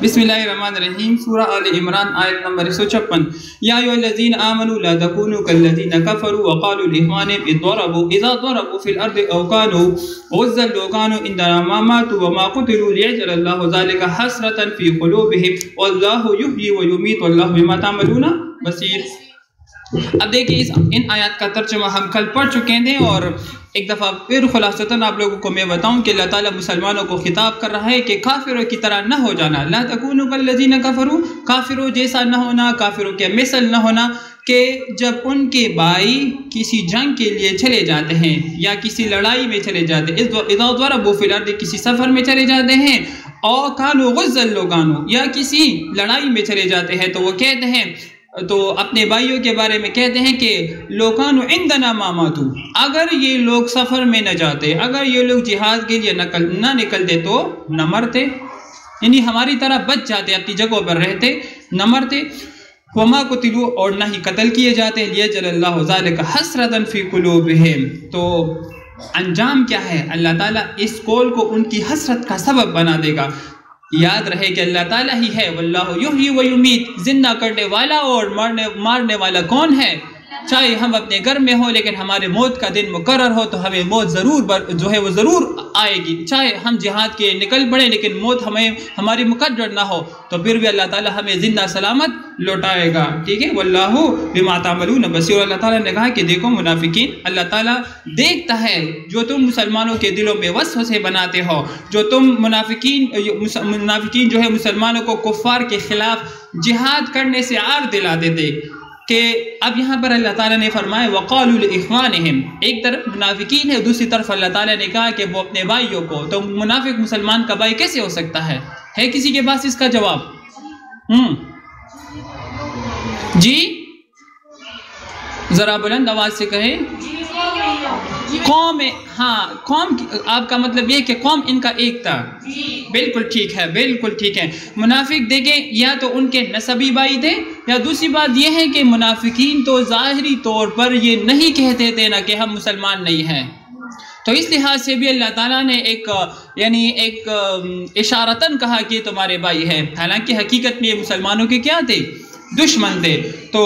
بسم اللہ الرحمن الرحیم، سورہ آل عمران آیت نمبر 156۔ یا ایھا الذین آمنوا لا تکونوا کالذین کفروا وقالوا لاخوانہم اذا ضربوا فی الارض او کانوا غزا لو کانوا عندنا ما ماتوا وما قتلوا لیجعل اللہ ذلک حسرۃ فی قلوبہم واللہ یحیی ویمیت واللہ بما تعملون بصیر۔ اب دیکھیں ان آیات کا ترجمہ ہم کل پڑھ چکے ہیں، اور ایک دفعہ پھر خلاصتاً آپ لوگوں کو میں بتاؤں کہ اللہ تعالیٰ مسلمانوں کو خطاب کر رہا ہے کہ کافروں کی طرح نہ ہو جانا، لا تکونوا کالذین کفروا، کافروں جیسا نہ ہونا، کافروں کے مثل نہ ہونا، کہ جب ان کے بھائی کسی جنگ کے لیے چلے جاتے ہیں یا کسی لڑائی میں چلے جاتے ہیں، اذا ضربوا فی الارض کسی سفر میں چلے جاتے ہیں، اور کانوا غزا لو کانوا یا کسی لڑائی میں چلے جاتے ہیں، تو وہ کہتے ہیں، تو اپنے بھائیوں کے بارے میں کہتے ہیں کہ لوکانو عندنا ما ماتوا، اگر یہ لوگ سفر میں نہ جاتے، اگر یہ لوگ جہاد کے لیے نہ نکلتے تو نہ مرتے، یعنی ہماری طرح بچ جاتے، اپنی جگہوں پر رہتے، نہ مرتے، وما قتلوا اور نہ ہی قتل کیے جاتے، لیجعل اللہ ذلک حسرۃ فی قلوبہم، تو انجام کیا ہے؟ اللہ تعالیٰ اس قول کو ان کی حسرت کا سبب بنا دے گا۔ یاد رہے کہ اللہ تعالیٰ ہی ہے، واللہ یحیی و یمیت، زندہ کرنے والا اور مارنے والا کون ہے؟ چاہے ہم اپنے گھر میں ہوں لیکن ہمارے موت کا دن مقرر ہو تو ہمیں موت ضرور آئے گی، چاہے ہم جہاد کے نکل پڑے لیکن موت ہماری مقرر نہ ہو تو پھر بھی اللہ تعالیٰ ہمیں زندہ سلامت لوٹائے گا، ٹھیک ہے؟ واللہ بما تعملون بصیر۔ اللہ تعالیٰ نے کہا کہ دیکھو منافقین، اللہ تعالیٰ دیکھتا ہے جو تم مسلمانوں کے دلوں میں وسوسے بناتے ہو، جو تم منافقین جو ہے مسلمانوں کو کفار کے خلاف جہاد کرنے سے عار دلاتے تھے، کہ اب یہاں پر اللہ تعالیٰ نے فرمایا وقالوا لاخوانہم، ایک طرف منافقین ہے، دوسری طرف اللہ تعالیٰ نے کہا کہ وہ اپنے بھائیوں کو، تو منافق مسلمان کا بھائی کیسے ہو سکتا ہے کسی کے پاس اس کا جواب؟ جی ذرا بلند آواز سے کہیں۔ قوم، ہاں قوم، آپ کا مطلب یہ کہ قوم ان کا ایک تھا، بالکل ٹھیک ہے، بالکل ٹھیک ہے۔ منافق دیکھیں یا تو ان کے نسبی بھائی تھے، یا دوسری بات یہ ہے کہ منافقین تو ظاہری طور پر یہ نہیں کہتے تھے نا کہ ہم مسلمان نہیں ہیں، تو اس لحاظ سے بھی اللہ تعالیٰ نے ایک اشارتاً کہا کہ تمہارے بھائی ہیں، حالانکہ حقیقت میں یہ مسلمانوں کے کیا تھے؟ دشمن تھے۔ تو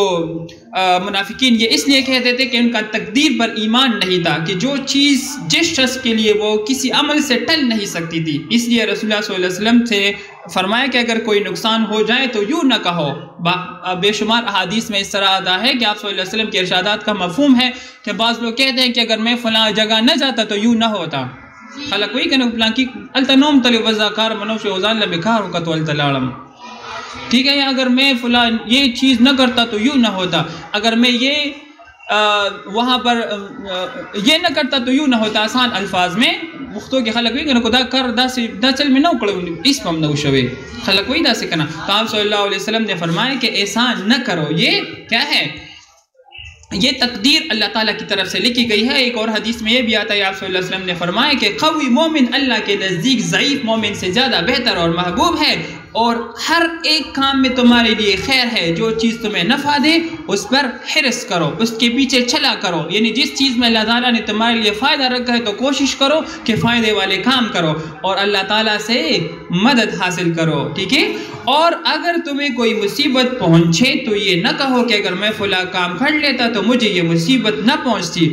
منافقین یہ اس لیے کہتے تھے کہ ان کا تقدیر پر ایمان نہیں تھا، کہ جو چیز جس شخص کے لیے وہ کسی عمل سے ٹل نہیں سکتی تھی، اس لیے رسول اللہ صلی اللہ علیہ وسلم سے فرمایا کہ اگر کوئی نقصان ہو جائے تو یوں نہ کہو۔ بے شمار احادیث میں اس طرح آتا ہے کہ آپ صلی اللہ علیہ وسلم کے ارشادات کا مفہوم ہے کہ بعض لوگ کہتے ہیں کہ اگر میں فلاں جگہ نہ جاتا تو یوں نہ ہوتا، خلق وہی کہ فلاں کی التنوم تل وزاکار منوش وزان لبکار کا تو التلالم، ٹھیک ہے، اگر میں فلاں یہ چیز نہ کرتا تو یوں نہ ہوتا، اگر میں یہ وہاں پر یہ نہ کرتا تو یوں نہ ہوتا، آسان الفاظ میں وقتوں کے خلق ہوئی کہ دا کر دا چل میں نہ اکڑوں اس پم نہ شوے، خلق ہوئی دا سے کنا، تو آپ صلی اللہ علیہ وسلم نے فرمایا کہ احسان نہ کرو، یہ کیا ہے؟ یہ تقدیر اللہ تعالیٰ کی طرف سے لکھی گئی ہے۔ ایک اور حدیث میں یہ بھی آتا ہے، آپ صلی اللہ علیہ وسلم نے فرمایا کہ قوی مومن اللہ کے نزدیک ضعیف مومن سے زیادہ بہتر اور محبوب ہے، اور ہر ایک کام میں تمہارے لیے خیر ہے، جو چیز تمہیں نفع دے اس پر حرص کرو، اس کے پیچھے چلا کرو، یعنی جس چیز میں اللہ تعالیٰ نے تمہارے لیے فائدہ رکھا ہے تو کوشش کرو کہ فائدے والے کام کرو اور اللہ تعالیٰ سے مدد حاصل کرو، ٹھیک ہے؟ اور اگر تمہیں کوئی مصیبت پہنچے تو یہ نہ کہو کہ اگر میں فلاں کام کر لیتا تو مجھے یہ مصیبت نہ پہنچتی،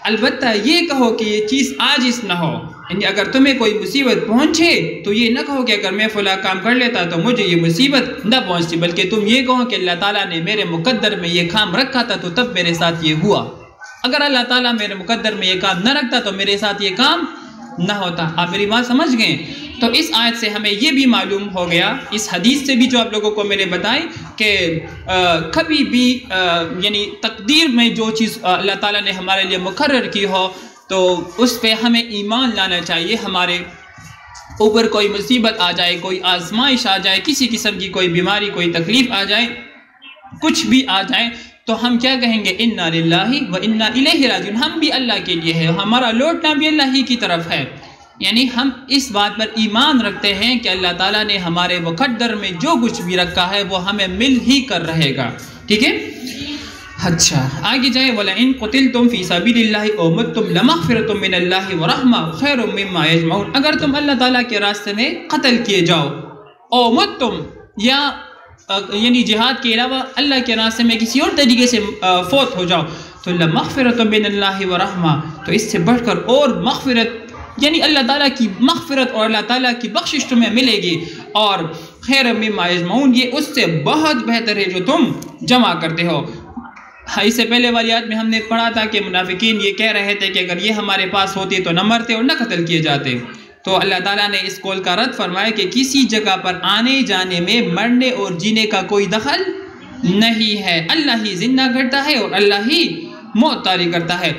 البتہ یہ کہو کہ یہ چیز عاجز نہ ہو، یعنی اگر تمہیں کوئی مصیبت پہنچے تو یہ نہ کہو کہ اگر میں فلاں کام کر لیتا تو مجھے یہ مصیبت نہ پہنچتی، بلکہ تم یہ کہو کہ اللہ تعالیٰ نے میرے مقدر میں یہ کام رکھا تھا تو تب میرے ساتھ یہ ہوا، اگر اللہ تعالیٰ میرے مقدر میں یہ کام نہ رکھتا تو میرے ساتھ یہ کام نہ ہوتا۔ آپ میری بات سمجھ گئے؟ تو اس آیت سے ہمیں یہ بھی معلوم ہو گیا، اس حدیث سے بھی جو آپ لوگوں کو میں نے بتائی، کہ کبھی بھی یعنی تقدیر میں جو چیز اللہ تعالیٰ نے ہمارے لیے مقرر کی ہو تو اس پہ ہمیں ایمان لانا چاہیے۔ ہمارے اوپر کوئی مصیبت آ جائے، کوئی آزمائش آ جائے، کسی قسم کی کوئی بیماری، کوئی تکلیف آ جائے، کچھ بھی آ جائے تو ہم کیا کہیں گے؟ انا للہ و انا الیہ راجعون، ہم بھی اللہ کے لیے ہے، ہمارا لوٹنا بھی اللہ ہی کی طرف ہے، یعنی ہم اس بات پر ایمان رکھتے ہیں کہ اللہ تعالیٰ نے ہمارے مقدر میں جو کچھ بھی رکھا ہے وہ ہمیں مل ہی کر رہے گا، ٹھیک ہے؟ اچھا آگے جائیں، وَلَئِن قُتِلْتُمْ فِي سَبِيلِ اللَّهِ أَوْ مُتْتُمْ لَمَغْفِرَةٌ مِّنَ اللَّهِ وَرَحْمَةٌ خَيْرٌ مِّمَّا يَجْمَعُونَ، اگر تم اللہ تعالیٰ کے راستے میں قتل کیے جاؤ او متم یا یعنی جہاد کے علاوہ اللہ کے راستے میں کسی اور طریقے سے فوت ہو جاؤ تو لمغفرۃ من اللہ ورحمہ، تو اس سے بڑھ کر اور مغفرت یعنی اللہ تعالیٰ کی مغفرت اور اللہ تعالیٰ کی بخشش تمہیں ملے گی، اور خیر مما یجمعون یہ اس سے بہت بہتر ہے جو تم جمع کرتے ہو۔ اس سے پہلے والی آیت میں ہم نے پڑھا تھا کہ منافقین یہ کہہ رہے تھے کہ اگر یہ ہمارے پاس ہوتے تو نہ مرتے اور نہ قتل کیے جاتے، تو اللہ تعالیٰ نے اس قول کا رد فرمایا کہ کسی جگہ پر آنے جانے میں مرنے اور جینے کا کوئی دخل نہیں ہے، اللہ ہی زندہ کرتا ہے اور اللہ ہی موت طاری کرتا ہے۔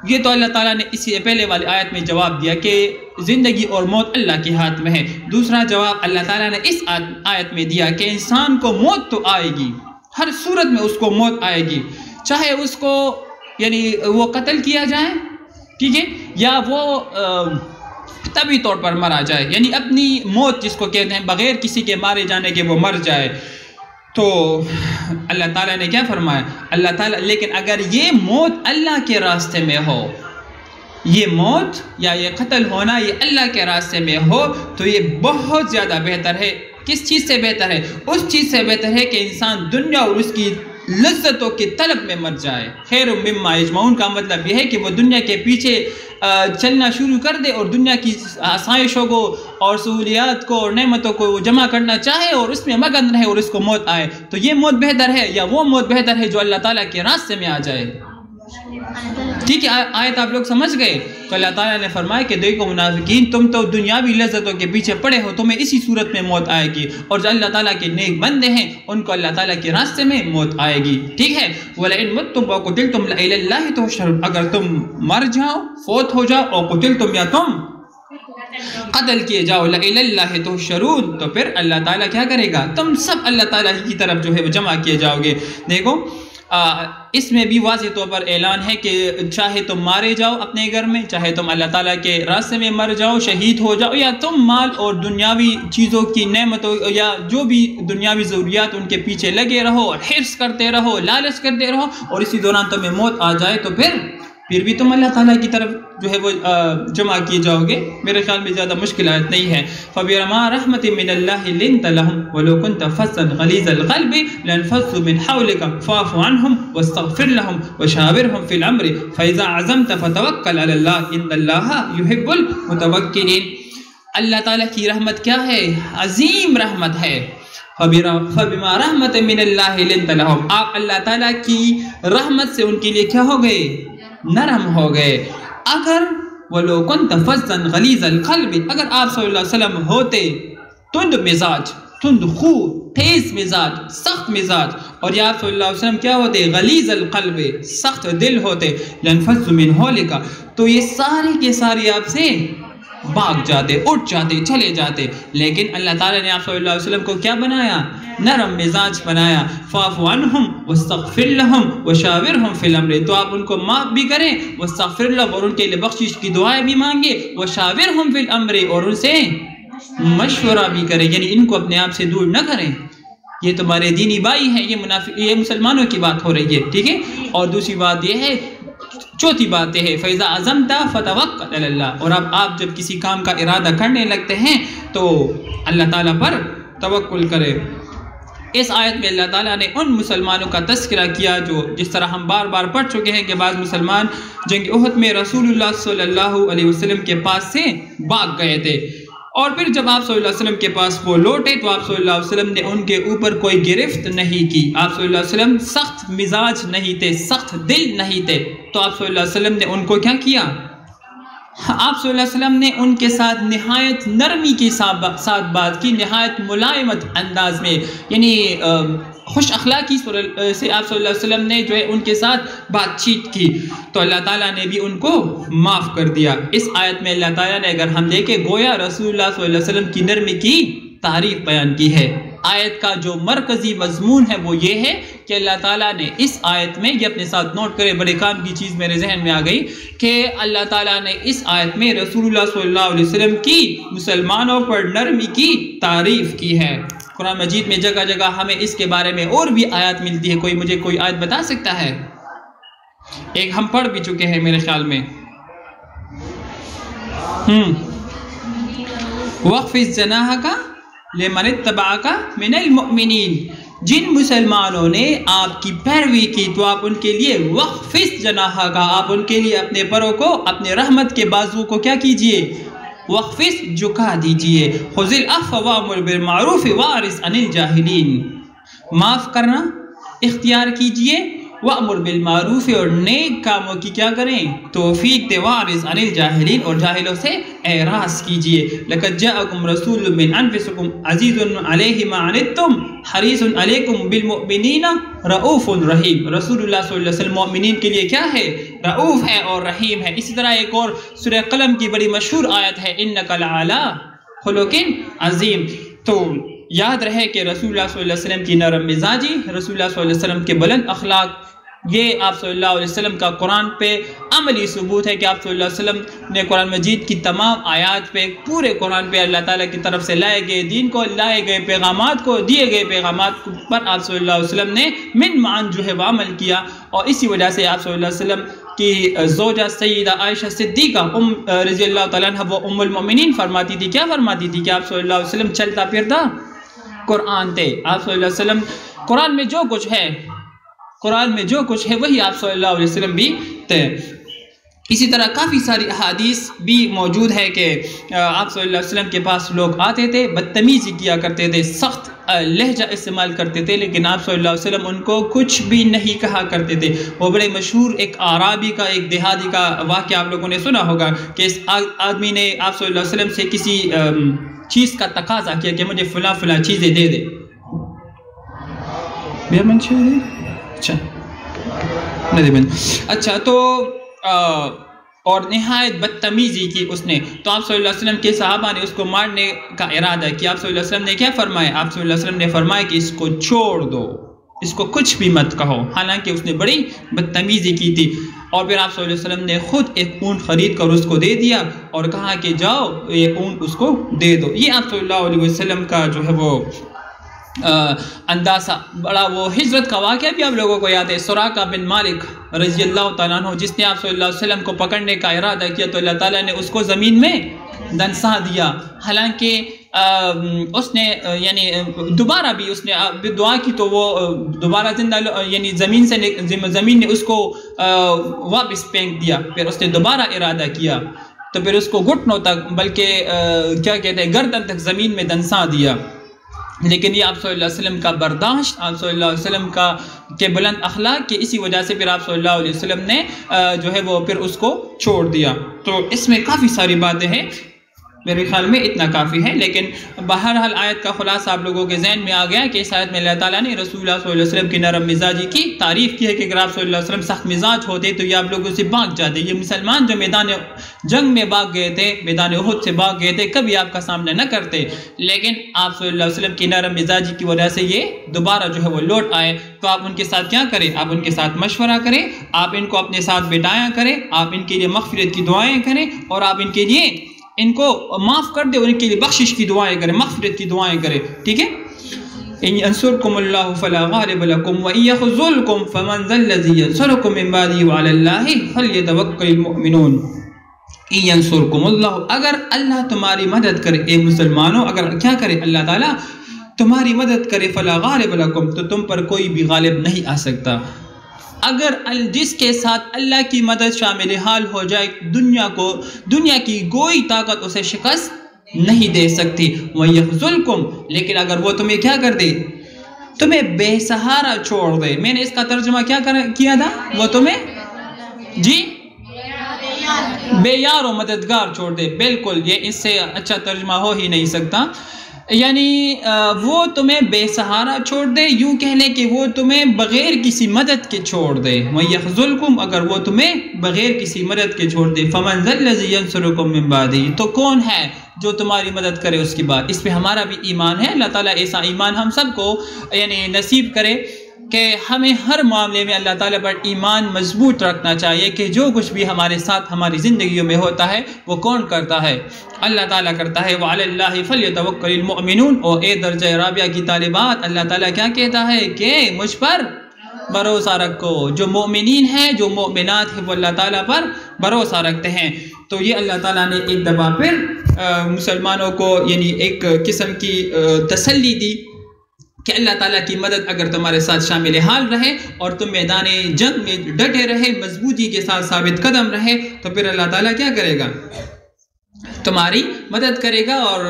یہ تو اللہ تعالیٰ نے اسی پہلے والی آیت میں جواب دیا کہ زندگی اور موت اللہ کے ہاتھ میں ہے۔ دوسرا جواب اللہ تعالیٰ نے اس آیت میں دیا کہ انسان کو موت تو آئے گی، ہر صورت میں اس کو موت آئے گی، چاہے اس کو یعنی وہ قتل کیا جائے، ٹھیک ہے، یا وہ طبعی طور پر مرا جائے، یعنی اپنی موت جس کو کہتے ہیں بغیر کسی کے مارے جانے کے وہ مر جائے۔ تو اللہ تعالیٰ نے کیا فرمایا؟ اللہ تعالیٰ لیکن اگر یہ موت اللہ کے راستے میں ہو، یہ موت یا یہ قتل ہونا یہ اللہ کے راستے میں ہو تو یہ بہت زیادہ بہتر ہے۔ کس چیز سے بہتر ہے؟ اس چیز سے بہتر ہے کہ انسان دنیا اور اس کی لذتوں کی طلب میں مر جائے۔ خیر مما یجمعون کا مطلب یہ ہے کہ وہ دنیا کے پیچھے چلنا شروع کر دے اور دنیا کی آسائشوں کو اور سہولیات کو اور نعمتوں کو جمع کرنا چاہے اور اس میں مگن رہے اور اس کو موت آئے، تو یہ موت بہتر ہے یا وہ موت بہتر ہے جو اللہ تعالیٰ کے راستے میں آ جائے؟ ٹھیک ہے، آیت آپ لوگ سمجھ گئے؟ تو اللہ تعالیٰ نے فرمایا کہ دیکھو منافقین، تم تو دنیاوی لذتوں کے پیچھے پڑے ہو، تمہیں اسی صورت میں موت آئے گی، اور جو اللہ تعالیٰ کے نیک بندے ہیں ان کو اللہ تعالیٰ کے راستے میں موت آئے گی، ٹھیک ہے۔ وَلَئِن مُتُّمْ وَقُتِلْتُمْ لَإِلَى اللَّهِ تُحْشَرُونَ، اگر تم مر جاؤ، فوت ہو جاؤ، اور قتلتم یا تم قتل کیے جاؤ، لَإِلَى اللَّهِ تُحْشَرُونَ، تو پھر اللہ تعالیٰ کیا کرے گا؟ تم سب اللہ تعالیٰ کی طرف جو ہے وہ جمع کیے جاؤ گے۔ دیکھو اس میں بھی واضح طور پر اعلان ہے کہ چاہے تم مارے جاؤ اپنے گھر میں، چاہے تم اللہ تعالیٰ کے راستے میں مر جاؤ، شہید ہو جاؤ، یا تم مال اور دنیاوی چیزوں کی نعمتوں یا جو بھی دنیاوی ضروریات ان کے پیچھے لگے رہو، حرص کرتے رہو، لالچ کرتے رہو، اور اسی دوران تمہیں موت آ جائے تو پھر بھی تم اللہ تعالیٰ کی طرف جو ہے وہ جمع کیے جاؤ گے۔ میرے خیال میں زیادہ مشکل آیت نہیں ہے۔ فَبِرَمَا رَحْمَةٍ مِّنَ اللَّهِ لِنْتَ لَهُمْ وَلَوْ كُنْتَ فَظًّا غَلِيظَ الْقَلْبِ لَانفَضُّوا مِنْ حَوْلِكَ فَاعْفُ عَنْهُمْ وَاسْتَغْفِرْ لَهُمْ وَشَاوِرْهُمْ فِي الْأَمْرِ فَإِذَا عَزَمْتَ فَتَوَكَّلْ عَلَى اللَّهِ إِنَّ اللَّهَ يُحِبُّ الْمُتَوَكِّلِينَ۔ اللہ تعالیٰ کی رحمت کیا ہے؟ عظیم رحمت ہے۔ فَبِمَا رَحْمَةٍ مِّنَ اللَّهِ لِنْتَ لَهُمْ، آپ اللہ تعالیٰ کی رحمت سے ان کے لیے کیا ہو گئے؟ نرم ہو گئے۔ اگر وَلَوْ كُنْتَ فَظًّا غَلِيظَ الْقَلْبِ، اگر آپ صلی اللہ علیہ وسلم ہوتے تند مزاج، تند خو، تیز مزاج، سخت مزاج، اور یا آپ صلی اللہ علیہ وسلم کیا ہوتے؟ غلیظ القلب، سخت دل ہوتے، لَانْفَضُّوا مِنْ حَوْلِكَ، تو یہ سارے کے سارے آپ سے بھاگ جاتے، اٹھ جاتے، چلے جاتے۔ لیکن اللہ تعالیٰ نے آپ صلی اللہ علیہ وسلم کو کیا بنایا؟ نرم مزاج بنایا۔ فَاعْفُ عَنْهُمْ وَاسْتَغْفِرْ لَهُمْ وَشَاوِرْهُمْ فِي الْأَمْرِ، تو آپ ان کو معاف بھی کریں، وَاسْتَغْفِرْ لَهُمْ، اور ان کے لیے بخشش کی دعائیں بھی مانگے، وَشَاوِرْهُمْ فِي الْأَمْرِ، اور ان سے مشورہ بھی کریں، یعنی ان کو اپنے آپ سے دور نہ کریں۔ یہ تمہارے دینی بھائی ہیں، یہ مسلمانوں کی بات ہو رہی ہے، ٹھیک ہے۔ اور دوسری بات یہ ہے، چوتھی بات یہ ہے فَإِذَا عَزَمْتَ فَتَوَكَّلْ عَلَى اللَّهِ، اور اب آپ جب کسی کام کا ارادہ کرنے لگتے ہیں تو اللہ تعالیٰ پر توکل کرے۔ اس آیت میں اللہ تعالیٰ نے ان مسلمانوں کا تذکرہ کیا جو جس طرح ہم بار بار پڑھ چکے ہیں کہ بعض مسلمان جنگ احد میں رسول اللہ صلی اللہ علیہ وسلم کے پاس سے بھاگ گئے تھے، اور پھر جب آپ صلی اللہ علیہ وسلم کے پاس وہ لوٹے تو آپ صلی اللہ علیہ وسلم نے ان کے اوپر کوئی گرفت نہیں کی۔ آپ صلی اللہ علیہ وسلم سخت مزاج نہیں تھے، سخت دل نہیں تھے، تو آپ صلی اللہ علیہ وسلم نے ان کو کیا کیا؟ آپ صلی اللہ علیہ وسلم نے ان کے ساتھ نہایت نرمی کے ساتھ بات کی، نہایت ملائمت انداز میں، یعنی خوش اخلاقی سے آپ صلی اللہ علیہ وسلم نے جو ہے ان کے ساتھ بات چیت کی، تو اللہ تعالیٰ نے بھی ان کو معاف کر دیا۔ اس آیت میں اللہ تعالیٰ نے اگر ہم دیکھیں گویا رسول اللہ صلی اللہ علیہ وسلم کی نرمی کی تعریف بیان کی ہے۔ آیت کا جو مرکزی مضمون ہے وہ یہ ہے کہ اللہ تعالیٰ نے اس آیت میں، یہ اپنے ساتھ نوٹ کرے، بڑے کام کی چیز میرے ذہن میں آ گئی، کہ اللہ تعالیٰ نے اس آیت میں رسول اللہ صلی اللہ علیہ وسلم کی مسلمانوں پر نرمی کی تعریف کی ہے۔ قرآن مجید میں جگہ جگہ ہمیں اس کے بارے میں اور بھی آیات ملتی ہے۔ کوئی مجھے کوئی آیت بتا سکتا ہے؟ ایک ہم پڑھ بھی چکے ہیں میرے خیال میں، وَخْفِضْ جَنَاحَكَ لمن اتبعک من المؤمنین، جن مسلمانوں نے آپ کی پیروی کی تو آپ ان کے لیے وخفض جناحک، آپ ان کے لیے اپنے پروں کو، اپنے رحمت کے بازو کو کیا کیجئے؟ وخفض، جھکا دیجئے۔ خذ العفو وامر بالمعروف واعرض عن الجاہلین، معاف کرنا اختیار کیجئے، وامر بالمعروف، اور نیک کاموں کی کیا کریں؟ توفیق دے، واعرض عن الجاہلین، اور جاہلوں سے اعراض کیجئے۔ لقد جاءکم رسول من انفسکم عزیز علیہ ما عنتم حریص علیکم بالمؤمنین رؤوف رحیم۔ رسول اللہ صلی اللہ علیہ وسلم مومنین کے لیے کیا ہے؟ رؤوف ہے اور رحیم ہے۔ اسی طرح ایک اور سورہ قلم کی بڑی مشہور آیت ہے، انک لعلی خلق عظیم۔ تو یاد رہے کہ رسول اللہ صلی اللہ علیہ وسلم کی نرم مزاجی، رسول اللہ صلی اللہ علیہ وسلم کے بلند اخلاق، یہ آپ صلی اللہ علیہ وسلم کا قرآن پہ عملی ثبوت ہے کہ آپ صلی اللہ علیہ وسلم نے قرآن مجید کی تمام آیات پہ، پورے قرآن پہ اللہ تعالیٰ کی طرف سے لائے گئے دین کو، لائے گئے پیغامات کو، دیے گئے پیغامات پر آپ صلی اللہ علیہ وسلم نے من معن جو ہے وہ عمل کیا۔ اور اسی وجہ سے آپ صلی اللہ علیہ وسلم کی زوجہ سیدہ عائشہ صدیقہ رضی اللہ تعالیٰ عنہ، وہ ام المؤمنین فرماتی تھی، کیا فرماتی تھی؟ کہ آپ صلی اللہ علیہ وسلم چلتا پھرتا قرآن تھے۔ آپ صلی اللہ علیہ وسلم قرآن میں جو کچھ ہے، قرآن میں جو کچھ ہے وہی آپ صلی اللہ علیہ وسلم بھی تھے۔ اسی طرح کافی ساری احادیث بھی موجود ہے کہ آپ صلی اللہ علیہ وسلم کے پاس لوگ آتے تھے، بدتمیزی کیا کرتے تھے، سخت لہجہ استعمال کرتے تھے، لیکن آپ صلی اللہ علیہ وسلم ان کو کچھ بھی نہیں کہا کرتے تھے۔ وہ بڑے مشہور ایک اعرابی کا، ایک دیہاتی کا واقعہ آپ لوگوں نے سنا ہوگا کہ اس آدمی نے آپ صلی اللہ علیہ وسلم سے کسی چیز کا تقاضا کیا کہ مجھے فلاں فلاں چیزیں دے دے۔ اچھا تو اور نہایت بدتمیزی کی اس نے، تو آپ صلی اللہ علیہ وسلم کے صحابہ نے اس کو مارنے کا ارادہ کیا۔ آپ صلی اللہ علیہ وسلم نے کیا فرمایا؟ آپ صلی اللہ علیہ وسلم نے فرمایا کہ اس کو چھوڑ دو، اس کو کچھ بھی مت کہو، حالانکہ اس نے بڑی بدتمیزی کی تھی۔ اور پھر آپ صلی اللہ علیہ وسلم نے خود ایک اونٹ خرید کر اس کو دے دیا اور کہا کہ جاؤ یہ اونٹ اس کو دے دو۔ یہ آپ صلی اللہ علیہ وسلم کا جو ہے وہ اندازہ، بڑا وہ ہجرت کا واقعہ بھی آپ لوگوں کو یاد ہے، سراقہ بن مالک رضی اللہ تعالیٰ عنہ، جس نے آپ صلی اللہ علیہ وسلم کو پکڑنے کا ارادہ کیا تو اللہ تعالیٰ نے اس کو زمین میں دنسا دیا، حالانکہ اس نے یعنی دوبارہ بھی اس نے دعا کی تو وہ دوبارہ زندہ یعنی زمین نے اس کو واپس پھینک دیا۔ پھر اس نے دوبارہ ارادہ کیا تو پھر اس کو گھٹنوں تک، بلکہ کیا کہتے ہیں گردن تک زمین میں دنسا دیا۔ لیکن یہ آپ صلی اللہ علیہ وسلم کا برداشت، آپ صلی اللہ علیہ وسلم کے بلند اخلاق کے اسی وجہ سے پھر آپ صلی اللہ علیہ وسلم نے جو ہے وہ پھر اس کو چھوڑ دیا۔ تو اس میں کافی ساری باتیں ہیں، میرے خیال میں اتنا کافی ہے، لیکن بہرحال آیت کا خلاصہ آپ لوگوں کے ذہن میں آ گیا کہ اس آیت میں اللہ تعالیٰ نے رسول اللہ صلی اللہ علیہ وسلم کی نرم مزاجی کی تعریف کی ہے کہ اگر آپ صلی اللہ علیہ وسلم سخت مزاج ہوتے تو یہ آپ لوگوں سے بھاگ جاتے۔ یہ مسلمان جو میدان جنگ میں بھاگ گئے تھے، میدان احد سے بھاگ گئے تھے، کبھی آپ کا سامنا نہ کرتے، لیکن آپ صلی اللہ علیہ وسلم کی نرم مزاجی کی وجہ سے یہ دوبارہ جو ہے وہ لوٹ آئے۔ تو آپ ان کے ساتھ کیا کریں؟ آپ ان کے ساتھ مشورہ کریں، آپ ان کو اپنے ساتھ بٹھایا کریں، آپ ان کے لیے مغفرت کی دعائیں کریں، اور آپ ان کے لیے ان کو معاف کر دیں، ان کے لیے بخشش کی دعائیں کریں، مغفرت کی دعائیں کریں، ٹھیک ہے؟ ان ینصرکم اللہ فلا غالب لکم وان یخذلکم فمن ذا الذی ینصرکم من بعدہ وعلی اللہ فلیتوکل المؤمنون۔ ان ینصرکم اللہ، اگر اللہ تمہاری مدد کرے، اے مسلمانوں اگر کیا کرے؟ اللہ تعالیٰ تمہاری مدد کرے، فلا غالب لکم، تو تم پر کوئی بھی غالب نہیں آ سکتا۔ اگر جس کے ساتھ اللہ کی مدد شامل حال ہو جائے، دنیا کی کوئی طاقت اسے شکست نہیں دے سکتی۔ وَيَخْذُلْكُمْ، لیکن اگر وہ تمہیں کیا کر دے؟ تمہیں بے سہارا چھوڑ دے۔ میں نے اس کا ترجمہ کیا کیا تھا؟ وہ تمہیں بے یار و مددگار چھوڑ دے۔ بالکل، یہ اس سے اچھا ترجمہ ہو ہی نہیں سکتا، یعنی وہ تمہیں بے سہارا چھوڑ دے، یوں کہہ لیں کہ وہ تمہیں بغیر کسی مدد کے چھوڑ دے۔ وَيَخْذُلْكُمْ، اگر وہ تمہیں بغیر کسی مدد کے چھوڑ دے۔ فَمَنْ ذَا الَّذِي يَنْصُرُكُمْ مِنْ بَعْدِهِ، تو کون ہے جو تمہاری مدد کرے اس کی بات؟ اس پہ ہمارا بھی ایمان ہے، اللہ تعالیٰ ایسا ایمان ہم سب کو یعنی نصیب کرے کہ ہمیں ہر معاملے میں اللہ تعالیٰ پر ایمان مضبوط رکھنا چاہیے کہ جو کچھ بھی ہمارے ساتھ ہماری زندگیوں میں ہوتا ہے وہ کون کرتا ہے؟ اللہ تعالیٰ کرتا ہے۔ وَعَلَى اللَّهِ فَلْيَتَوَكَّلِ الْمُؤْمِنُونَ، اور اے درجہ رابعہ کی طالبات، اللہ تعالیٰ کیا کہتا ہے کہ مجھ پر بھروسہ رکھو۔ جو مومنین ہیں، جو مومنات ہیں، وہ اللہ تعالیٰ پر بھروسہ رکھتے ہیں۔ تو یہ اللہ تعالیٰ نے ایک دفعہ پھر مسلمانوں کو یعنی ایک قسم کی تسلی دی کہ اللہ تعالیٰ کی مدد اگر تمہارے ساتھ شامل حال رہے اور تم میدان جنگ میں ڈٹے رہے، مضبوطی کے ساتھ ثابت قدم رہے، تو پھر اللہ تعالیٰ کیا کرے گا؟ تمہاری مدد کرے گا۔ اور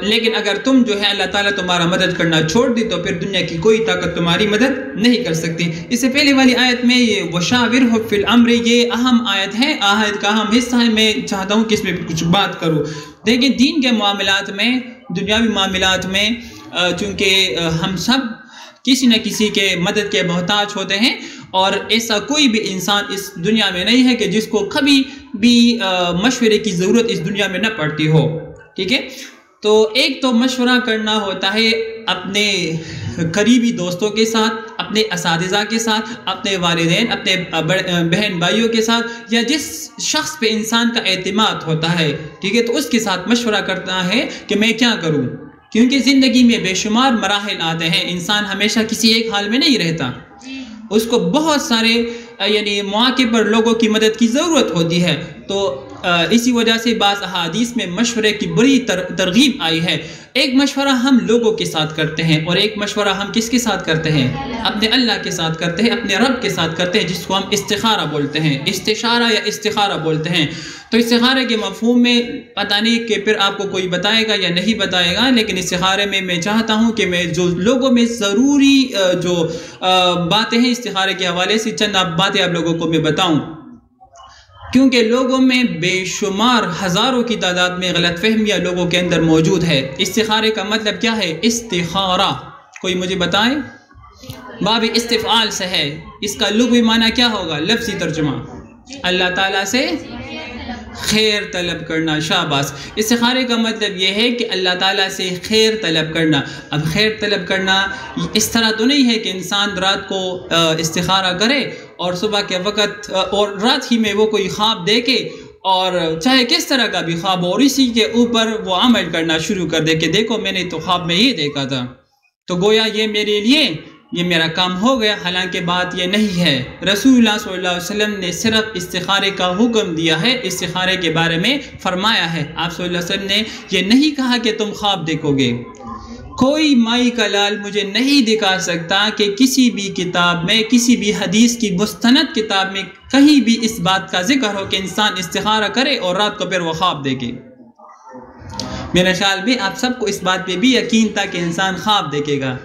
لیکن اگر تم جو ہے اللہ تعالیٰ تمہارا مدد کرنا چھوڑ دی تو پھر دنیا کی کوئی طاقت تمہاری مدد نہیں کر سکتی۔ اس سے پہلے والی آیت میں یہ وَشَاوِرْهُمْ فِي الْأَمْرِ، یہ اہم آیت ہے، آیت کا اہم حصہ ہے۔ میں چاہتا ہوں کہ اس میں کچھ بات کروں۔ دیکھیں دین کے معاملات میں، دنیاوی معاملات میں، چونکہ ہم سب کسی نہ کسی کے مدد کے محتاج ہوتے ہیں، اور ایسا کوئی بھی انسان اس دنیا میں نہیں ہے کہ جس کو کبھی بھی مشورے کی ضرورت اس دنیا میں نہ پڑتی ہو، ٹھیک ہے؟ تو ایک تو مشورہ کرنا ہوتا ہے اپنے قریبی دوستوں کے ساتھ، اپنے اساتذہ کے ساتھ، اپنے والدین، اپنے بہن بھائیوں کے ساتھ، یا جس شخص پہ انسان کا اعتماد ہوتا ہے، ٹھیک ہے؟ تو اس کے ساتھ مشورہ کرتا ہے کہ میں کیا کروں، کیونکہ زندگی میں بے شمار مراحل آتے ہیں، انسان ہمیشہ کسی ایک حال میں نہیں رہتا، اس کو بہت سارے یعنی مواقع پر لوگوں کی مدد کی ضرورت ہوتی ہے۔ تو اسی وجہ سے بعض احادیث میں مشورے کی بڑی ترغیب آئی ہے۔ ایک مشورہ ہم لوگوں کے ساتھ کرتے ہیں، اور ایک مشورہ ہم کس کے ساتھ کرتے ہیں؟ اپنے اللہ کے ساتھ کرتے ہیں، اپنے رب کے ساتھ کرتے ہیں، جس کو ہم استخارہ بولتے ہیں، استشارہ یا استخارہ بولتے ہیں۔ تو استخارے کے مفہوم میں پتہ نہیں کہ پھر آپ کو کوئی بتائے گا یا نہیں بتائے گا، لیکن استخارے میں چاہتا ہوں کہ میں جو لوگوں میں ضروری جو باتیں ہیں استخارے کے حوالے سے چند باتیں آپ لوگوں کو میں بتاؤں، کیونکہ لوگوں میں بے شمار ہزاروں کی تعداد میں غلط فہمیاں لوگوں کے اندر موجود ہے۔ استخارے کا مطلب کیا ہے؟ استخارہ کوئی مجھے بتائے؟ باب استفعال سے ہے، اس کا لغوی معنی کیا ہوگا؟ لفظی ترجمہ اللہ تعالیٰ سے خیر طلب کرنا۔ شاباش۔ استخارے کا مطلب یہ ہے کہ اللہ تعالیٰ سے خیر طلب کرنا۔ اب خیر طلب کرنا اس طرح تو نہیں ہے کہ انسان رات کو استخارہ کرے اور صبح کے وقت اور رات ہی میں وہ کوئی خواب دیکھے، اور چاہے کس طرح کا بھی خواب ہو، اور اسی کے اوپر وہ عمل کرنا شروع کر دے کہ دیکھو میں نے تو خواب میں یہ دیکھا تھا، تو گویا یہ میرے لیے یہ میرا کام ہو گیا، حالانکہ بات یہ نہیں ہے۔ رسول اللہ صلی اللہ علیہ وسلم نے صرف استخارے کا حکم دیا ہے، استخارے کے بارے میں فرمایا ہے۔ آپ صلی اللہ علیہ وسلم نے یہ نہیں کہا کہ تم خواب دیکھو گے۔ کوئی مائی کا لال مجھے نہیں دکھا سکتا کہ کسی بھی کتاب میں، کسی بھی حدیث کی مستند کتاب میں کہیں بھی اس بات کا ذکر ہو کہ انسان استخارہ کرے اور رات کو پھر وہ خواب دیکھے۔ میرے خیال میں آپ سب کو اس بات پہ بھی یقین تھا کہ انسان خواب دیکھے گا۔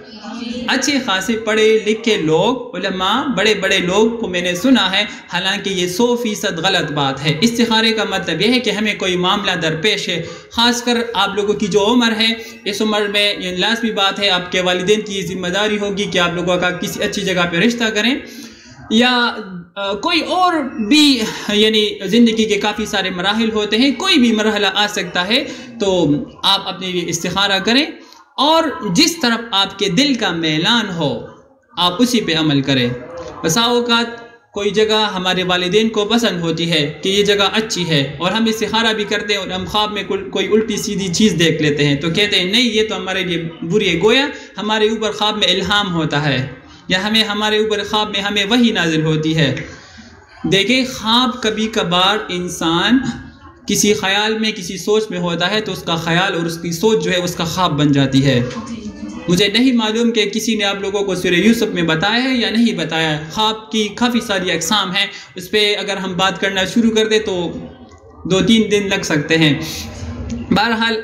اچھے خاصے پڑھے لکھے لوگ، علماء، بڑے بڑے لوگ کو میں نے سنا ہے، حالانکہ یہ 100% غلط بات ہے۔ استخارے کا مطلب یہ ہے کہ ہمیں کوئی معاملہ درپیش ہے، خاص کر آپ لوگوں کی جو عمر ہے، اس عمر میں یہ لازمی بات ہے، آپ کے والدین کی ذمہ داری ہوگی کہ آپ لوگوں کا کسی اچھی جگہ پہ رشتہ کریں، یا کوئی اور بھی یعنی زندگی کے کافی سارے مراحل ہوتے ہیں، کوئی بھی مرحلہ آ سکتا ہے، تو آپ اپنے لیے استخارہ کریں، اور جس طرف آپ کے دل کا میلان ہو آپ اسی پہ عمل کریں۔ بسا اوقات کوئی جگہ ہمارے والدین کو پسند ہوتی ہے کہ یہ جگہ اچھی ہے، اور ہم استخارہ بھی کرتے ہیں اور ہم خواب میں کوئی الٹی سیدھی چیز دیکھ لیتے ہیں، تو کہتے ہیں نہیں یہ تو ہمارے لیے بری ہے، گویا ہمارے اوپر خواب میں الہام ہوتا ہے، یا ہمارے اوپر خواب میں ہمیں وحی نازل ہوتی ہے۔ دیکھیں خواب کبھی کبھار انسان کسی خیال میں، کسی سوچ میں ہوتا ہے، تو اس کا خیال اور اس کی سوچ جو ہے اس کا خواب بن جاتی ہے۔ مجھے نہیں معلوم کہ کسی نے آپ لوگوں کو سورہ یوسف میں بتایا ہے یا نہیں بتایا ہے۔ خواب کی کافی ساری اقسام ہیں، اس پہ اگر ہم بات کرنا شروع کر دیں تو 2-3 دن لگ سکتے ہیں۔ بہرحال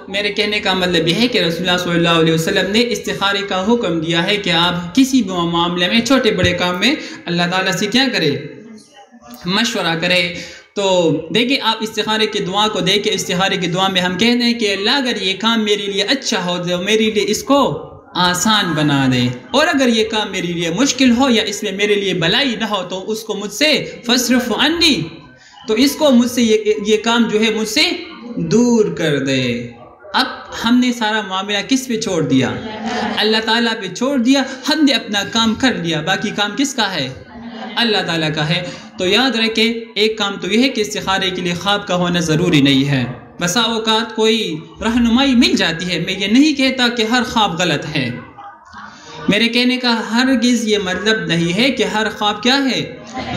میرے کہنے کا مطلب یہ ہے کہ رسول اللہ صلی اللہ علیہ وسلم نے استخارے کا حکم دیا ہے کہ آپ کسی بھی معاملے میں، چھوٹے بڑے کام میں اللہ تعالیٰ سے کیا کرے؟ مشورہ کرے۔ تو دیکھیں آپ استخارے کی دعا کو دیکھیں، استخارے کی دعا میں ہم کہتے ہیں کہ اللہ اگر یہ کام میرے لیے اچھا ہو تو میرے لیے اس کو آسان بنا دے، اور اگر یہ کام میرے لیے مشکل ہو یا اس میں میرے لیے بلائی نہ ہو تو اس کو مجھ سے فاصرف عنی، تو اس کو مجھ سے یہ کام جو ہے مجھ سے دور کر دے۔ اب ہم نے سارا معاملہ کس پہ چھوڑ دیا؟ اللہ تعالیٰ پہ چھوڑ دیا، ہم نے اپنا کام کر لیا، باقی کام کس کا ہے؟ اللہ تعالیٰ کا ہے۔ تو یاد رکھیں ایک کام تو یہ ہے کہ استخارے کے لیے خواب کا ہونا ضروری نہیں ہے، بسا اوقات کوئی رہنمائی مل جاتی ہے۔ میں یہ نہیں کہتا کہ ہر خواب غلط ہے، میرے کہنے کا ہرگز یہ مطلب نہیں ہے کہ ہر خواب کیا ہے؟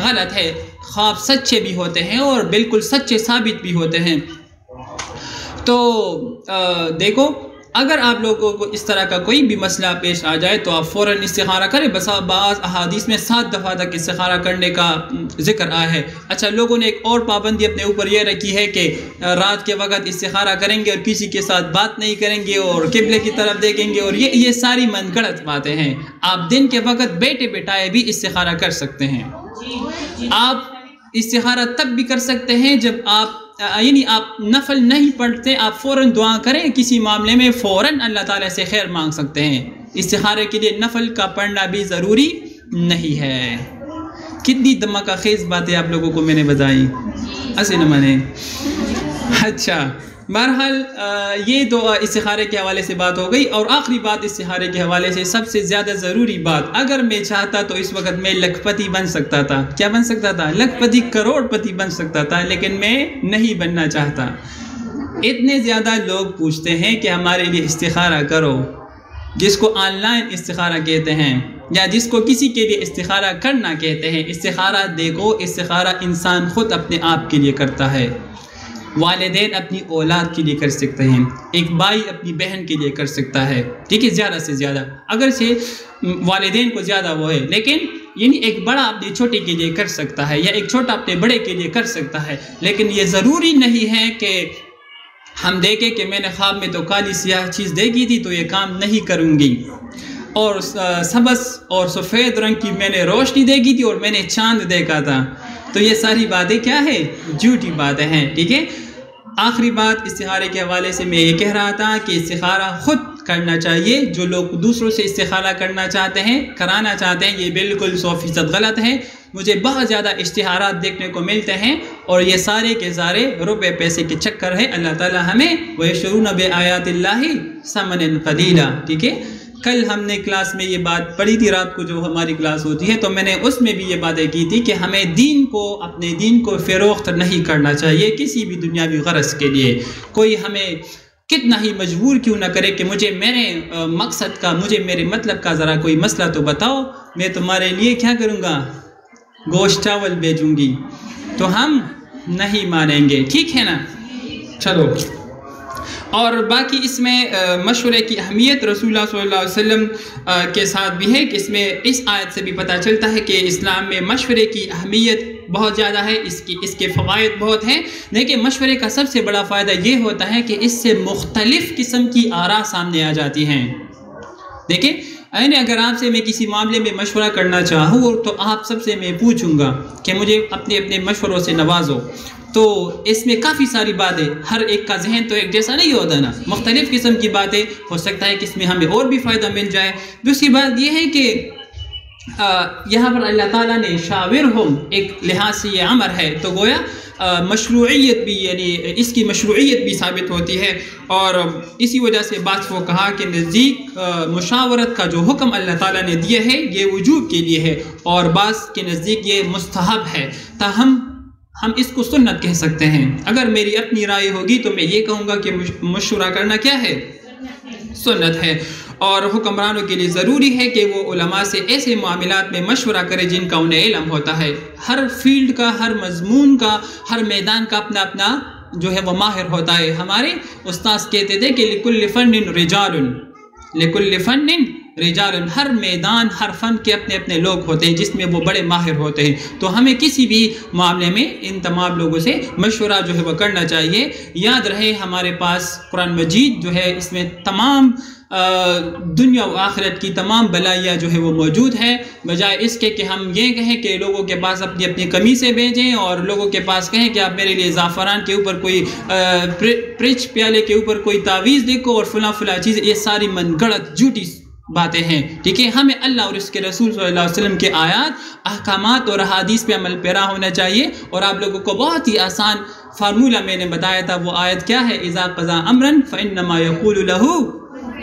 غلط ہے۔ خواب سچے بھی ہوتے ہیں اور بالکل سچے ثابت بھی ہوتے ہیں۔ تو دیکھو اگر آپ لوگوں کو اس طرح کا کوئی بھی مسئلہ پیش آ جائے تو آپ فوراً استخارہ کریں. بعض احادیث میں 7 دفعہ تک استخارہ کرنے کا ذکر آیا ہے. اچھا لوگوں نے ایک اور پابندی اپنے اوپر یہ رکھی ہے کہ رات کے وقت استخارہ کریں گے اور کسی کے ساتھ بات نہیں کریں گے اور قبلے کی طرف دیکھیں گے، اور یہ ساری من گھڑت باتیں ہیں. آپ دن کے وقت بیٹھے بیٹھائے بھی استخارہ کر سکتے ہیں. آپ استخارہ تب بھی کر سکتے ہیں جب آپ نفل نہیں پڑھتے، آپ فوراً دعا کریں کسی معاملے میں، فوراً اللہ تعالیٰ سے خیر مانگ سکتے ہیں. استخارے کے لیے نفل کا پڑھنا بھی ضروری نہیں ہے. کتنی دماغ خیز باتیں آپ لوگوں کو میں نے بتائی، ایسے نہ مانے. اچھا بہرحال یہ تو استخارے کے حوالے سے بات ہو گئی. اور آخری بات استخارے کے حوالے سے سب سے زیادہ ضروری بات، اگر میں چاہتا تو اس وقت میں لکھ پتی بن سکتا تھا. کیا بن سکتا تھا؟ لکھ پتی، کروڑ پتی بن سکتا تھا، لیکن میں نہیں بننا چاہتا. اتنے زیادہ لوگ پوچھتے ہیں کہ ہمارے لیے استخارہ کرو، جس کو آن لائن استخارہ کہتے ہیں یا جس کو کسی کے لیے استخارہ کرنا کہتے ہیں. استخارہ دیکھو، استخارہ انسان خود اپنے آپ کے لیے کرتا ہے. والدین اپنی اولاد کے لیے کر سکتے ہیں، ایک بھائی اپنی بہن کے لیے کر سکتا ہے. ٹھیک ہے، زیادہ سے زیادہ، اگرچہ والدین کو زیادہ وہ ہے، لیکن ایک بڑا اپنے چھوٹے کے لیے کر سکتا ہے یا ایک چھوٹا اپنے بڑے کے لیے کر سکتا ہے. لیکن یہ ضروری نہیں ہے کہ ہم دیکھیں کہ میں نے خواب میں تو کالی سیاہ چیز دیکھی تھی تو یہ کام نہیں کروں گی، اور سبز اور سفید رنگ کی میں نے روشنی دیکھی تھی اور میں نے چاند دیکھا تھا. تو یہ ساری باتیں کیا ہے؟ جھوٹی باتیں ہیں. ٹھیک ہے. آخری بات استخارے کے حوالے سے میں یہ کہہ رہا تھا کہ استخارہ خود کرنا چاہیے. جو لوگ دوسروں سے استخارہ کرنا چاہتے ہیں، کرانا چاہتے ہیں، یہ بالکل 100% غلط ہے. مجھے بہت زیادہ اشتہارات دیکھنے کو ملتے ہیں اور یہ سارے کے سارے روپے پیسے کے چکر ہے. اللہ تعالیٰ ہمیں وَيَشْتَرُونَ بِآيَاتِ اللَّهِ ثَمَنًا قَلِيلًا. ٹھیک ہے. کل ہم نے کلاس میں یہ بات پڑھی تھی، رات کو جو ہماری کلاس ہوتی ہے، تو میں نے اس میں بھی یہ باتیں کی تھی کہ ہمیں اپنے دین کو فروخت نہیں کرنا چاہیے کسی بھی دنیاوی غرض کے لیے. کوئی ہمیں کتنا ہی مجبور کیوں نہ کرے کہ مجھے میرے مقصد کا، مجھے میرے مطلب کا ذرا کوئی مسئلہ تو بتاؤ، میں تمہارے لیے کیا کروں گا، گوشت چاول بھیجوں گی، تو ہم نہیں مانیں گے. ٹھیک ہے نا. چلو. اور باقی اس میں مشورے کی اہمیت رسول اللہ صلی اللہ علیہ وسلم کے ساتھ بھی ہے کہ اس آیت سے بھی پتہ چلتا ہے کہ اسلام میں مشورے کی اہمیت بہت زیادہ ہے، اس کے فوائد بہت ہیں. لیکن مشورے کا سب سے بڑا فائدہ یہ ہوتا ہے کہ اس سے مختلف قسم کی آراء سامنے آ جاتی ہیں. دیکھیں اگر آپ سے میں کسی معاملے میں مشورہ کرنا چاہوں تو آپ سب سے میں پوچھوں گا کہ مجھے اپنے مشوروں سے نوازو. تو اس میں کافی ساری باتیں، ہر ایک کا ذہن تو ایک جیسا نہیں ہوتا نا، مختلف قسم کی باتیں ہو سکتا ہے کہ اس میں ہمیں اور بھی فائدہ مل جائے. دوسری بات یہ ہے کہ یہاں پر اللہ تعالیٰ نے شاورہم ایک لحاظ سے یہ امر ہے، تو گویا مشروعیت بھی، اس کی مشروعیت بھی ثابت ہوتی ہے. اور اسی وجہ سے بعض وہ کہا کہ نزدیک مشاورت کا جو حکم اللہ تعالیٰ نے دیا ہے یہ وجوب کے لیے ہے، اور بعض کے نزدیک یہ مستحب ہے. تاہم ہم اس کو سنت کہہ سکتے ہیں. اگر میری اپنی رائے ہوگی تو میں یہ کہوں گا کہ مشورہ کرنا کیا ہے؟ سنت ہے. اور حکمرانوں کے لیے ضروری ہے کہ وہ علماء سے ایسے معاملات میں مشورہ کرے جن کا انہیں علم ہوتا ہے. ہر فیلڈ کا، ہر مضمون کا، ہر میدان کا اپنا اپنا جو ہے وہ ماہر ہوتا ہے. ہمارے استاذ کہتے تھے کہ لِكُلِّ فَنٍ رِجَالٌ، لِكُلِّ فَنٍ رجال. ہر میدان، ہر فن کے اپنے اپنے لوگ ہوتے ہیں جس میں وہ بڑے ماہر ہوتے ہیں. تو ہمیں کسی بھی معاملے میں ان تمام لوگوں سے مشورہ جو ہے وہ کرنا چاہیے. یاد رہے ہمارے پاس قرآن مجید جو ہے، اس میں تمام دنیا و آخرت کی تمام بلائیاں جو ہے وہ موجود ہے. بجائے اس کے کہ ہم یہ کہیں کہ لوگوں کے پاس اپنی اپنی قمیصیں بھیجیں اور لوگوں کے پاس کہیں کہ آپ میرے لیے زعفران کے اوپر کوئی پرچ پیالے کے اوپر کوئی تعویذ دیکھو اور فلاں فلاں چیزیں، یہ ساری من گڑت جھوٹی باتیں ہیں. ٹھیک ہے. ہمیں اللہ اور اس کے رسول صلی اللہ علیہ وسلم کے آیات، احکامات اور احادیث پہ عمل پیرا ہونا چاہیے. اور آپ لوگوں کو بہت ہی آسان فارمولہ میں نے بتایا تھا. وہ آیت کیا ہے؟ اذا قضا امرا فانما یقول له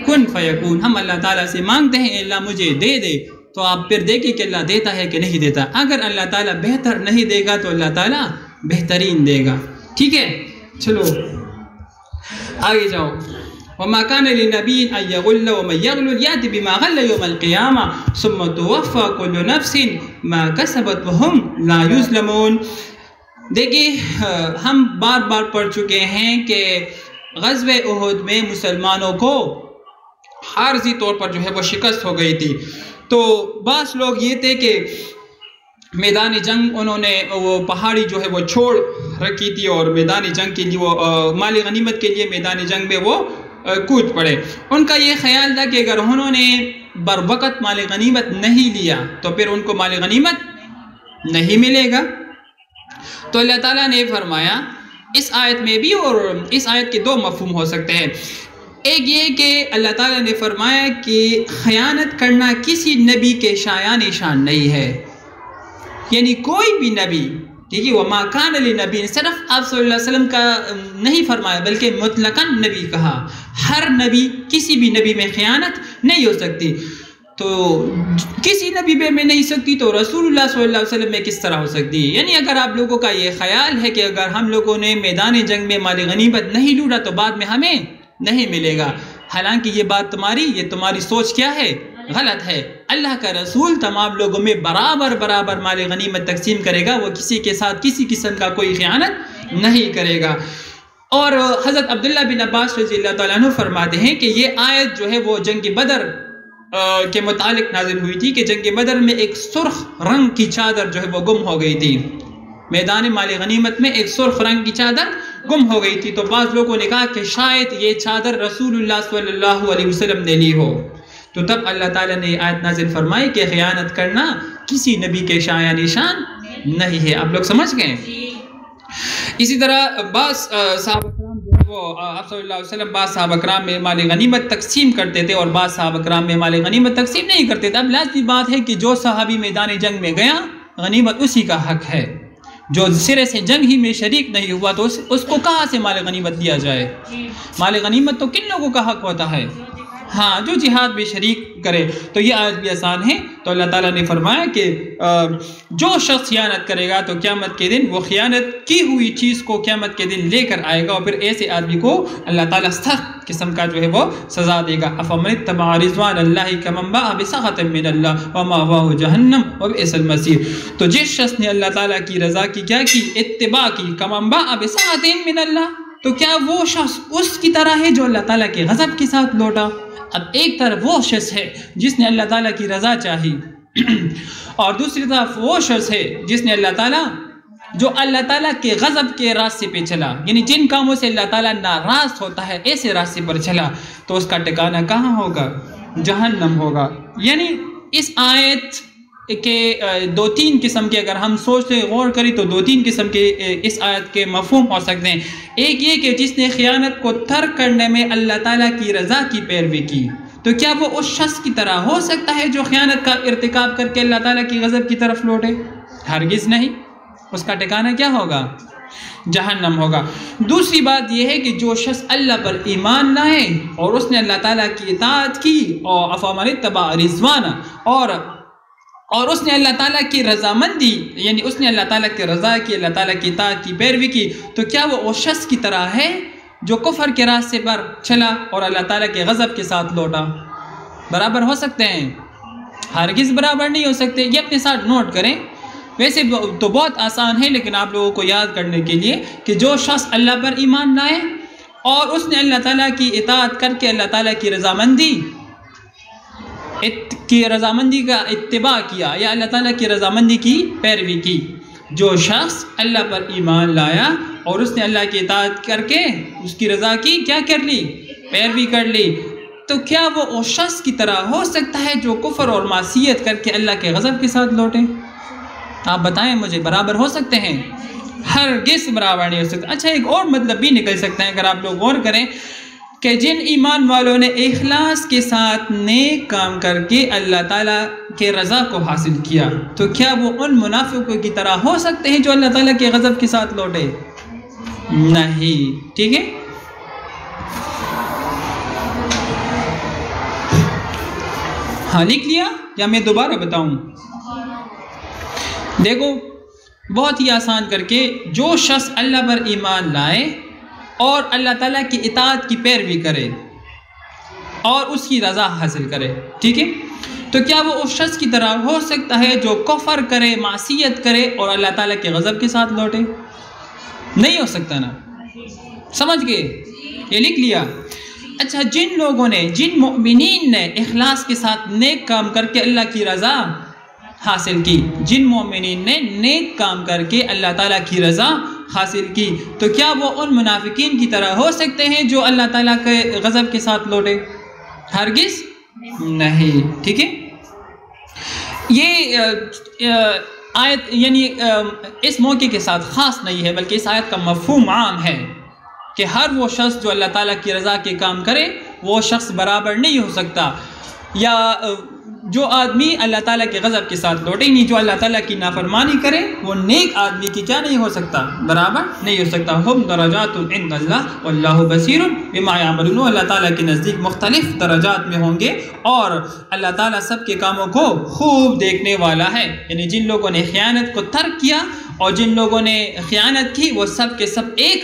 کن فیکون. ہم اللہ تعالیٰ سے مانگتے ہیں اللہ مجھے دے دے، تو آپ پھر دیکھیں کہ اللہ دیتا ہے کہ نہیں دیتا. اگر اللہ تعالیٰ بہتر نہیں دے گا تو اللہ تعالیٰ بہترین دے گا. ٹھیک ہے. چلو آگے جاؤ. وما كان لنبي ان يغل ومن يغل يأتي بما غل يوم القيامة ثم توفى كل نفس ما كسبت وهم لا يظلمون. دیکھیے ہم بار بار پڑھ چکے ہیں کہ غزوہ احد میں مسلمانوں کو عارضی طور پر جو ہے وہ شکست ہو گئی تھی. تو بعض لوگ یہ تھے کہ میدان جنگ انہوں نے وہ پہاڑی جو ہے وہ چھوڑ رکھی تھی اور میدان جنگ کے لیے وہ مال غنیمت کے لیے میدان جنگ میں وہ کود پڑے. ان کا یہ خیال تھا کہ اگر انہوں نے بروقت مال غنیمت نہیں لیا تو پھر ان کو مال غنیمت نہیں ملے گا. تو اللہ تعالیٰ نے فرمایا اس آیت میں بھی، اور اس آیت کے دو مفہوم ہو سکتے ہیں. ایک یہ کہ اللہ تعالیٰ نے فرمایا کہ خیانت کرنا کسی نبی کے شایان شان نہیں ہے، یعنی کوئی بھی نبی، ٹھیک ہے، وَمَا كَانَ لِنَبِيٍّ صرف آپ صلی اللہ علیہ وسلم کا نہیں فرمایا بلکہ مطلقاً نبی کہا. ہر نبی، کسی بھی نبی میں خیانت نہیں ہو سکتی. تو کسی نبی میں نہیں سکتی تو رسول اللہ صلی اللہ علیہ وسلم میں کس طرح ہو سکتی ہے؟ یعنی اگر آپ لوگوں کا یہ خیال ہے کہ اگر ہم لوگوں نے میدان جنگ میں مال غنیمت نہیں لوٹا تو بعد میں ہمیں نہیں ملے گا، حالانکہ یہ بات تمہاری سوچ کیا ہے؟ غلط ہے. اللہ کا رسول تمام لوگوں میں برابر مال غنیمت تقسیم کرے گا، وہ کسی کے ساتھ کسی قسم کا کوئی خیانت نہیں کرے گا. اور حضرت عبداللہ بن عباس رضی اللہ تعالیٰ عنہ فرماتے ہیں کہ یہ آیت جو ہے وہ جنگ بدر کے متعلق نازل ہوئی تھی کہ جنگ بدر میں ایک سرخ رنگ کی چادر جو ہے وہ گم ہو گئی تھی. میدان مال غنیمت میں ایک سرخ رنگ کی چادر گم ہو گئی تھی. تو بعض لوگوں نے کہا کہ شاید یہ چادر رسول اللہ صلی اللہ علیہ وسلم نے لی ہو. تو تب اللہ تعالیٰ نے آیت نازل فرمائی کہ خیانت کرنا کسی نبی کے شایان شان نہیں ہے. آپ لوگ سمجھ گئے؟ اسی طرح بعض صحابہ کرام جو ہے وہ آپ صلی اللہ علیہ وسلم بعض صحابہ کرام میں مال غنیمت تقسیم کرتے تھے اور بعض صحابہ کرام میں مال غنیمت تقسیم نہیں کرتے تھے. اب لازمی بات ہے کہ جو صحابی میدان جنگ میں گیا غنیمت اسی کا حق ہے. جو سرے سے جنگ ہی میں شریک نہیں ہوا تو اس کو کہاں سے مال غنیمت دیا جائے؟ مال غنیمت تو کن لوگوں کا حق ہوتا ہے؟ ہاں، جو جہاد میں شریک کرے. تو یہ آیت بھی آسان ہے. تو اللہ تعالیٰ نے فرمایا کہ جو شخص خیانت کرے گا تو قیامت کے دن وہ خیانت کی ہوئی چیز کو قیامت کے دن لے کر آئے گا، اور پھر ایسے آدمی کو اللہ تعالیٰ سخت قسم کا جو ہے وہ سزا دے گا. أَفَمَنِ اتَّبَعَ رِضْوَانَ اللَّهِ كَمَنْ بَاءَ بِسَخَطٍ مِّنَ اللَّهِ وَمَأْوَاهُ جَهَنَّمُ وَبِئْسَ الْمَصِيرُ. تو جس شخص نے اللہ تعالیٰ کی رضا کی کیا کی؟ اتباع کی. كَمَنْ بَاءَ بِسَخَطٍ مِّنَ اللَّهِ، تو کیا وہ شخص اس کی طرح ہے جو اللہ تعالیٰ کے غضب کے ساتھ لوٹا؟ اب ایک طرف وہ شخص ہے جس نے اللہ تعالیٰ کی رضا چاہی اور دوسری طرف وہ شخص ہے جس نے اللہ تعالیٰ کے غضب کے راستے پہ چلا، یعنی جن کاموں سے اللہ تعالیٰ ناراض ہوتا ہے ایسے راستے پر چلا تو اس کا ٹھکانہ کہاں ہوگا؟ جہنم ہوگا. یعنی اس آیت کہ دو تین قسم کے اگر ہم سوچتے غور کریں تو دو تین قسم کے اس آیت کے مفہوم ہو سکتے ہیں. ایک یہ کہ جس نے خیانت کو ترک کرنے میں اللہ تعالیٰ کی رضا کی پیروی کی تو کیا وہ اس شخص کی طرح ہو سکتا ہے جو خیانت کا ارتکاب کر کے اللہ تعالیٰ کی غضب کی طرف لوٹے؟ ہرگز نہیں. اس کا ٹھکانہ کیا ہوگا؟ جہنم ہوگا. دوسری بات یہ ہے کہ جو شخص اللہ پر ایمان لائے اور اس نے اللہ تعالیٰ کی اطاعت کی اور أَفَمَنِ اتَّبَعَ رِضْوَانَهُ اور اس نے اللہ تعالیٰ کی رضامندی، یعنی اس نے اللہ تعالیٰ کی رضا کی، اللہ تعالیٰ کی اطاعت کی پیروی کی، تو کیا وہ اس شخص کی طرح ہے جو کفر کے راستے پر چلا اور اللہ تعالیٰ کے غضب کے ساتھ لوٹا؟ برابر ہو سکتے ہیں؟ ہرگز برابر نہیں ہو سکتے. یہ اپنے ساتھ نوٹ کریں. ویسے تو بہت آسان ہے لیکن آپ لوگوں کو یاد کرنے کے لیے کہ جو شخص اللہ پر ایمان لائے اور اس نے اللہ تعالیٰ کی اطاعت کر کے اللہ تعالیٰ کی رضامندی کا اتباع کیا یا اللہ تعالیٰ کی رضامندی کی پیروی کی، جو شخص اللہ پر ایمان لایا اور اس نے اللہ کی اطاعت کر کے اس کی رضا کی، کیا کر لی؟ پیروی کر لی، تو کیا وہ اس شخص کی طرح ہو سکتا ہے جو کفر اور معصیت کر کے اللہ کے غضب کے ساتھ لوٹے؟ آپ بتائیں مجھے، برابر ہو سکتے ہیں؟ ہرگز برابر نہیں ہو سکتا. اچھا، ایک اور مطلب بھی نکل سکتا ہے اگر آپ لوگ غور کریں کہ جن ایمان والوں نے اخلاص کے ساتھ نیک کام کر کے اللہ تعالیٰ کے رضا کو حاصل کیا تو کیا وہ ان منافقوں کی طرح ہو سکتے ہیں جو اللہ تعالیٰ کے غضب کے ساتھ لوٹے؟ نہیں. ٹھیک ہے. ہاں، لکھ لیا یا میں دوبارہ بتاؤں؟ دیکھو، بہت ہی آسان کر کے، جو شخص اللہ پر ایمان لائے اور اللہ تعالیٰ کی اطاعت کی پیروی کرے اور اس کی رضا حاصل کرے، ٹھیک ہے، تو کیا وہ اس شخص کی طرح ہو سکتا ہے جو کفر کرے، معصیت کرے اور اللہ تعالیٰ کے غضب کے ساتھ لوٹے؟ نہیں ہو سکتا نا. سمجھ گئے؟ یہ لکھ لیا۔ اچھا، جن لوگوں نے، جن مومنین نے اخلاص کے ساتھ نیک کام کر کے اللہ کی رضا حاصل کی، جن مومنین نے نیک کام کر کے اللہ تعالیٰ کی رضا حاصل کی، تو کیا وہ ان منافقین کی طرح ہو سکتے ہیں جو اللہ تعالیٰ کے غضب کے ساتھ لوٹے؟ ہرگز نہیں۔ ٹھیک ہے، یہ آیت یعنی اس موقع کے ساتھ خاص نہیں ہے، بلکہ اس آیت کا مفہوم عام ہے کہ ہر وہ شخص جو اللہ تعالیٰ کی رضا کے کام کرے وہ شخص برابر نہیں ہو سکتا، یا جو آدمی اللہ تعالیٰ کے غضب کے ساتھ لوٹے نہیں، جو اللہ تعالیٰ کی نافرمانی کرے وہ نیک آدمی کی کیا نہیں ہو سکتا؟ برابر نہیں ہو سکتا۔ ہم درجات عند اللہ واللہ بصیر بما یعملون، اللہ تعالیٰ کے نزدیک مختلف درجات میں ہوں گے اور اللہ تعالیٰ سب کے کاموں کو خوب دیکھنے والا ہے۔ یعنی جن لوگوں نے خیانت کو ترک کیا اور جن لوگوں نے خیانت کی وہ سب کے سب ایک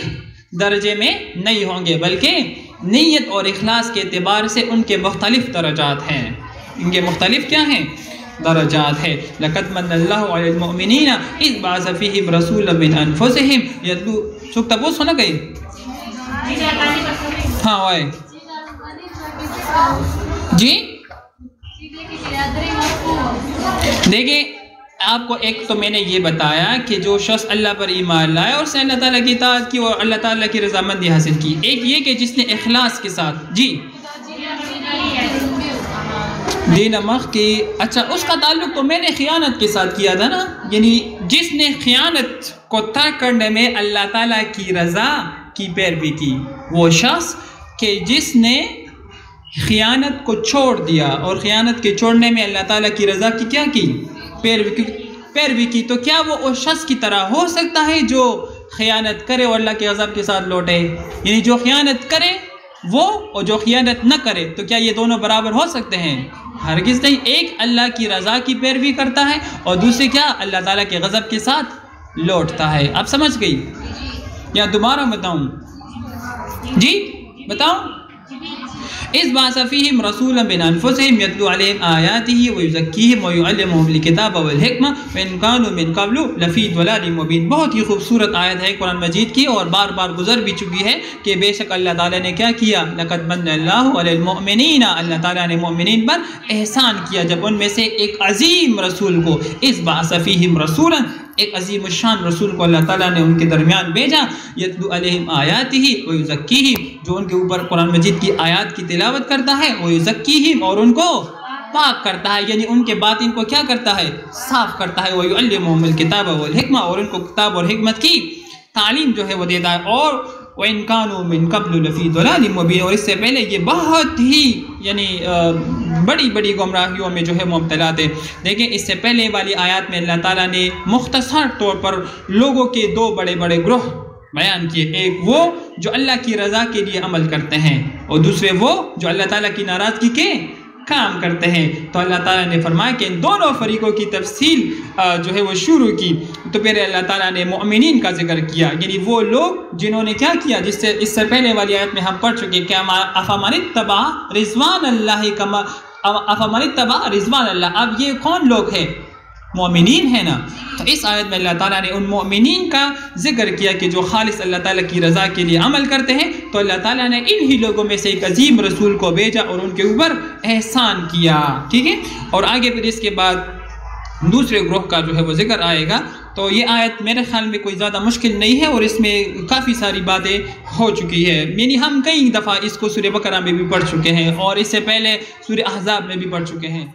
درجے میں نہیں ہوں گے، بلکہ نیت اور اخلاص کے اعتبار سے ان کے مختلف درجات ہیں۔ ان کے مختلف کیا ہیں؟ درجات ہے۔ لقد من اللہ علی المؤمنین اذ بعث فیہم رسولا من انفسہم یتلو سکتا وہ سنا گئی؟ ہاں وائے جی دیکھیں، آپ کو ایک تو میں نے یہ بتایا کہ جو شخص اللہ پر ایمان لائے اور اس نے اللہ تعالیٰ کی اطاعت کی اور اللہ تعالیٰ کی رضامندی حاصل کی، ایک یہ کہ جس نے اخلاص کے ساتھ جی دین مخ کی، اچھا اس کا تعلق تو میں نے خیانت کے ساتھ کیا تھا نا، یعنی جس نے خیانت کو ترک کرنے میں اللہ تعالیٰ کی رضا کی پیروی کی، وہ شخص کہ جس نے خیانت کو چھوڑ دیا اور خیانت کے چھوڑنے میں اللہ تعالیٰ کی رضا کی کیا کی؟ پیروی کی، تو کیا وہ اس شخص کی طرح ہو سکتا ہے جو خیانت کرے اور اللہ کے غضب کے ساتھ لوٹے؟ یعنی جو خیانت کرے وہ اور جو خیانت نہ کرے، تو کیا یہ دونوں برابر ہو سکتے ہیں؟ ہرگز نہیں۔ ایک اللہ کی رضا کی پیروی کرتا ہے اور دوسرے کیا؟ اللہ تعالیٰ کے غضب کے ساتھ لوٹتا ہے۔ آپ سمجھ گئی یا دوبارہ بتاؤں؟ جی بتاؤں۔ اذ بعث فیہم رسولا من انفسہم یتلو علیہم آیاتہ ویزکیہم ویعلمہم الکتاب والحکمہ وان کانوا من قبل لفی ضلال مبین۔ بہت ہی خوبصورت آیت ہے قرآن مجید کی اور بار بار گزر بھی چکی ہے کہ بے شک اللہ تعالیٰ نے کیا کیا؟ لقد من اللہ علی المؤمنین، اللہ تعالیٰ نے مومنین پر احسان کیا جب ان میں سے ایک عظیم رسول کو، اذ بعث فیہم رسولا، ایک عظیم الشان رسول کو اللہ تعالیٰ نے ان کے درمیان بھیجا، یتلو علیہم آیاتہ ویزکیہم، جو ان کے اوپر قرآن مجید کی آیات کی تلاوت کرتا ہے، ویزکیہم، اور ان کو پاک کرتا ہے، یعنی ان کے باطن کو کیا کرتا ہے؟ صاف کرتا ہے، ویعلمہم الکتاب والحکمہ، اور ان کو کتاب اور حکمت کی تعلیم جو ہے وہ دیتا ہے، اور وَإِن كَانُوا مِن قَبْلُ لَفِي ضَلَالٍ مُبِينٍ، اور اس سے پہلے یہ بہت ہی یعنی بڑی بڑی گمراہیوں میں جو ہے مبتلا تھے۔ دیکھیں اس سے پہلے والی آیات میں اللہ تعالیٰ نے مختصر طور پر لوگوں کے دو بڑے بڑے گروہ بیان کیے، ایک وہ جو اللہ کی رضا کے لیے عمل کرتے ہیں اور دوسرے وہ جو اللہ تعالیٰ کی ناراضگی کے کام کرتے ہیں۔ تو اللہ تعالیٰ نے فرمایا کہ ان دونوں فریقوں کی تفصیل جو ہے وہ شروع کی، تو پھر اللہ تعالیٰ نے مؤمنین کا ذکر کیا، یعنی وہ لوگ جنہوں نے کیا کیا، جس سے اس سے پہلے والی آیت میں ہم پڑھ چکے کہ افمن اتبع رضوان اللہ کما، افمن اتبع رضوان اللہ، اب یہ کون لوگ ہیں؟ مومنین ہیں نا۔ تو اس آیت میں اللہ تعالیٰ نے ان مومنین کا ذکر کیا کہ جو خالص اللہ تعالیٰ کی رضا کے لیے عمل کرتے ہیں، تو اللہ تعالیٰ نے انہی لوگوں میں سے ایک عظیم رسول کو بھیجا اور ان کے اوپر احسان کیا، ٹھیک ہے۔ اور آگے پھر اس کے بعد دوسرے گروہ کا جو ہے وہ ذکر آئے گا۔ تو یہ آیت میرے خیال میں کوئی زیادہ مشکل نہیں ہے اور اس میں کافی ساری باتیں ہو چکی ہے، یعنی ہم کئی دفعہ اس کو سورہ بقرہ میں بھی پڑھ چکے ہیں اور اس سے پہلے سورہ احزاب میں بھی پڑھ چکے ہیں۔